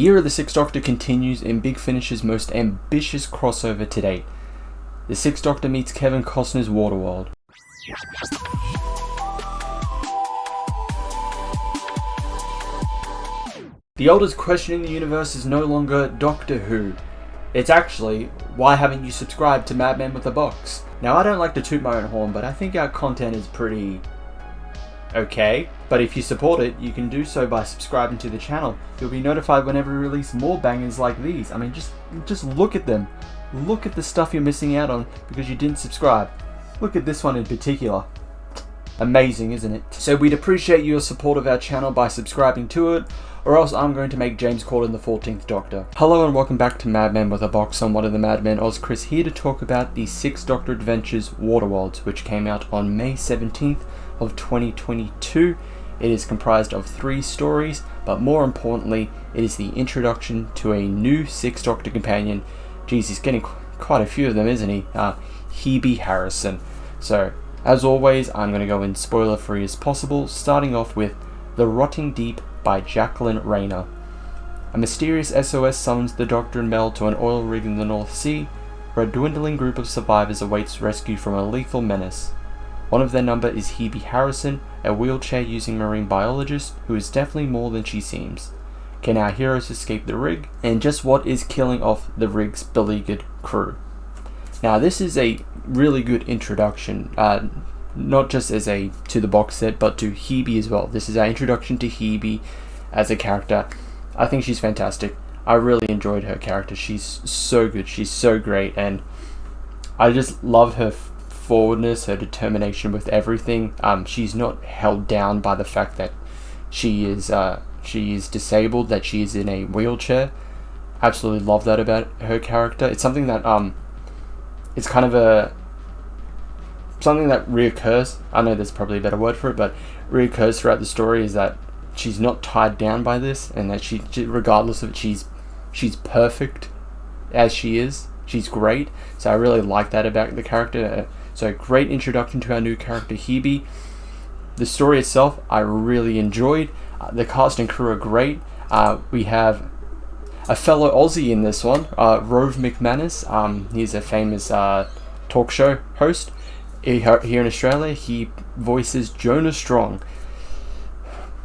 year of the Sixth Doctor continues in Big Finish's most ambitious crossover to date. The Sixth Doctor meets Kevin Costner's Waterworld. The oldest question in the universe is no longer Doctor Who. It's actually, why haven't you subscribed to Madman with a Box? Now, I don't like to toot my own horn, but I think our content is pretty okay. But if you support it, you can do so by subscribing to the channel. You'll be notified whenever we release more bangers like these. I mean, just look at them. Look at the stuff you're missing out on because you didn't subscribe. Look at this one in particular. Amazing, isn't it? So we'd appreciate your support of our channel by subscribing to it, or else I'm going to make James Corden the 14th Doctor. Hello and welcome back to Madman with a Box. I'm one of the Madmen, Oz Chris, here to talk about the Sixth Doctor Adventures Waterworlds, which came out on May 17th of 2022. It is comprised of 3 stories, but more importantly, it is the introduction to a new Sixth Doctor companion. Geez, he's getting quite a few of them, isn't he? Hebe Harrison. So, as always, I'm going to go in spoiler-free as possible, starting off with The Rotting Deep by Jacqueline Rayner. A mysterious SOS summons the Doctor and Mel to an oil rig in the North Sea, where a dwindling group of survivors awaits rescue from a lethal menace. One of their number is Hebe Harrison, a wheelchair-using marine biologist who is definitely more than she seems. Can our heroes escape the rig? And just what is killing off the rig's beleaguered crew? Now, this is a really good introduction, not just as to the box set, but to Hebe as well. This is our introduction to Hebe as a character. I think she's fantastic. I really enjoyed her character. She's so good. She's so great, and I just love her forwardness, her determination with everything. She's not held down by the fact that she is disabled, that she is in a wheelchair. Absolutely love that about her character. It's something that it's kind of something that reoccurs. I know there's probably a better word for it, but reoccurs throughout the story, is that she's not tied down by this, and that she regardless of it, she's perfect as she is. She's great. So I really like that about the character. So great introduction to our new character Hebe. The story itself I really enjoyed. The cast and crew are great. We have a fellow Aussie in this one, Rove McManus. He's a famous talk show host here in Australia. He voices Jonah Strong.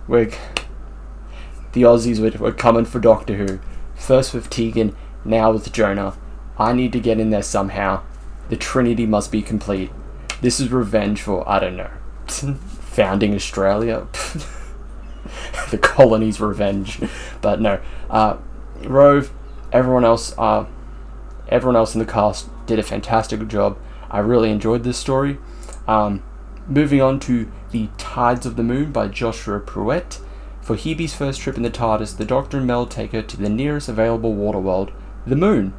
The Aussies were coming for Doctor Who. First with Tegan, now with Jonah. I need to get in there somehow. The Trinity must be complete. This is revenge for, I don't know, founding Australia. The colony's revenge. But no, Rove, everyone else in the cast did a fantastic job. I really enjoyed this story. Moving on to The Tides of the Moon by Joshua Pruett. For Hebe's first trip in the TARDIS, the Doctor and Mel take her to the nearest available water world, the Moon,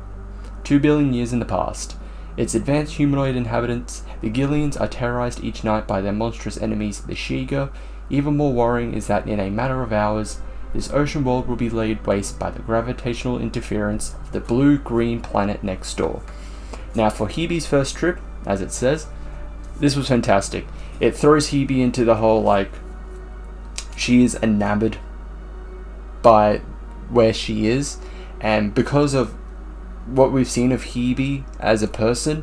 2 billion years in the past. Its advanced humanoid inhabitants, the Gillians, are terrorized each night by their monstrous enemies, the Shiga. Even more worrying is that in a matter of hours, this ocean world will be laid waste by the gravitational interference of the blue-green planet next door. Now, for Hebe's first trip, as it says, this was fantastic. It throws Hebe into the whole, she is enamored by where she is, and because of what we've seen of Hebe as a person,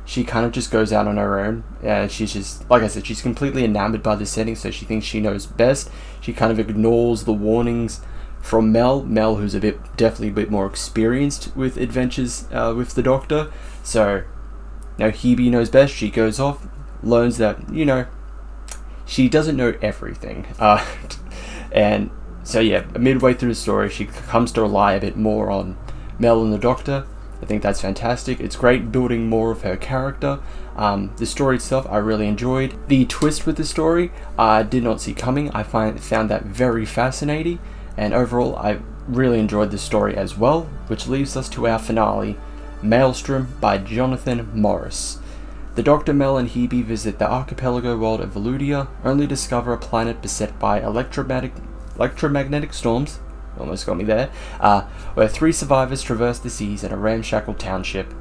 she kind of just goes out on her own. She's just, like I said, she's completely enamored by the setting, so she thinks she knows best. She kind of ignores the warnings from Mel, who's definitely a bit more experienced with adventures with the Doctor. So now Hebe knows best. She goes off, learns that, she doesn't know everything. And so yeah, midway through the story, she comes to rely a bit more on Mel and the Doctor. I think that's fantastic. It's great building more of her character. The story itself I really enjoyed. The twist with the story I did not see coming. I found that very fascinating, and overall I really enjoyed the story as well, which leaves us to our finale, Maelstrom by Jonathan Morris. The Doctor, Mel and Hebe visit the archipelago world of Veludia, only discover a planet beset by electromagnetic storms, almost got me there, where 3 survivors traverse the seas in a ramshackle township.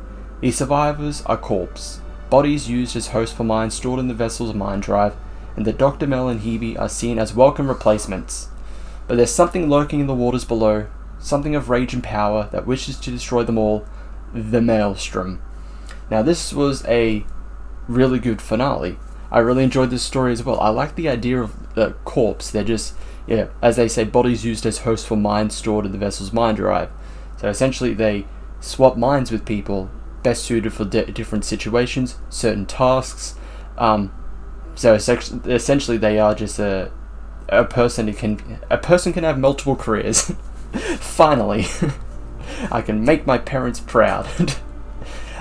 These survivors are corpses, bodies used as hosts for minds stored in the vessel's mind drive, and the Doctor, Mel and Hebe are seen as welcome replacements. But there's something lurking in the waters below, something of rage and power that wishes to destroy them all, the Maelstrom. Now this was a really good finale. I really enjoyed this story as well. I like the idea of the corpse. They're just, as they say, bodies used as hosts for minds stored in the vessel's mind drive. So essentially they swap minds with people best suited for different situations, certain tasks. So essentially they are just a person can have multiple careers. Finally. I can make my parents proud.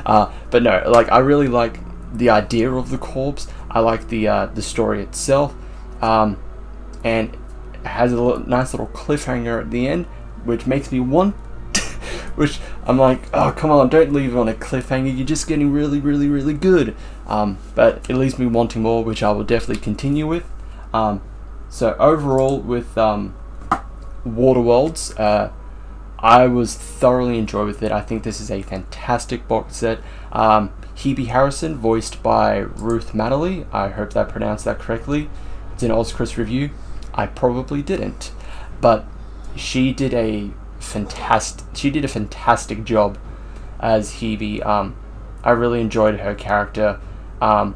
But no, like, I really like the idea of the corpse. I like the story itself, and it has a nice little cliffhanger at the end, which makes me want. Which I'm like, oh come on, don't leave it on a cliffhanger. You're just getting really, really, really good. But it leaves me wanting more, which I will definitely continue with. So overall, with Waterworlds, I was thoroughly enjoyed with it. I think this is a fantastic box set. Hebe Harrison, voiced by Ruth Madeley. I hope that I pronounced that correctly. It's an OzChris review. I probably didn't, but she did a fantastic job as Hebe. I really enjoyed her character, and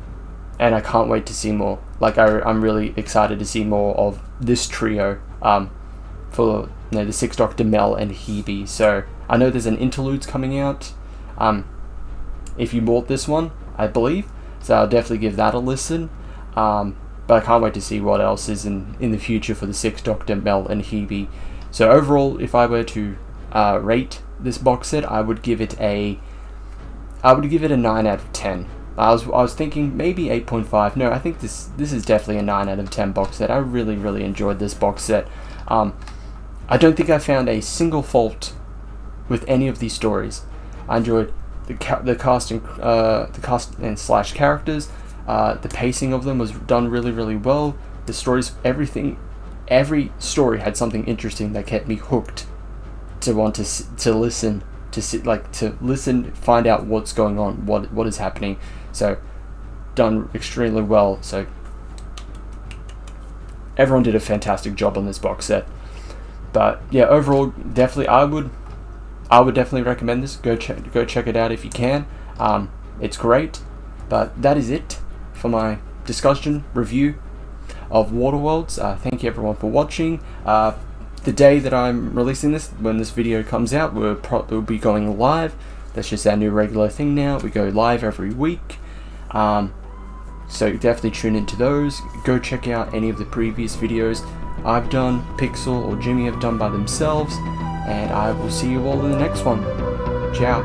I can't wait to see more. Like, I'm really excited to see more of this trio. For the Sixth Doctor, Mel and Hebe. So I know there's an interludes coming out. If you bought this one, I believe, so I'll definitely give that a listen. But I can't wait to see what else is in the future for the Sixth Doctor, Mel and Hebe. So overall, if I were to rate this box set, I would give it a 9 out of 10. I was thinking maybe 8.5. No, I think this is definitely a 9 out of 10 box set. I really, really enjoyed this box set. I don't think I found a single fault with any of these stories. I enjoyed the cast and slash characters. The pacing of them was done really, really well. The stories, every story had something interesting that kept me hooked to want to listen, find out what's going on, what is happening. So done extremely well. So everyone did a fantastic job on this box set. But yeah, overall, definitely, I would definitely recommend this. Go check it out if you can. It's great. But that is it for my discussion review of Waterworlds. Thank you everyone for watching. The day that I'm releasing this, when this video comes out, we'll be going live. That's just our new regular thing now. We go live every week. So definitely tune into those. Go check out any of the previous videos I've done, Pixel or Jimmy have done by themselves, and I will see you all in the next one. Ciao.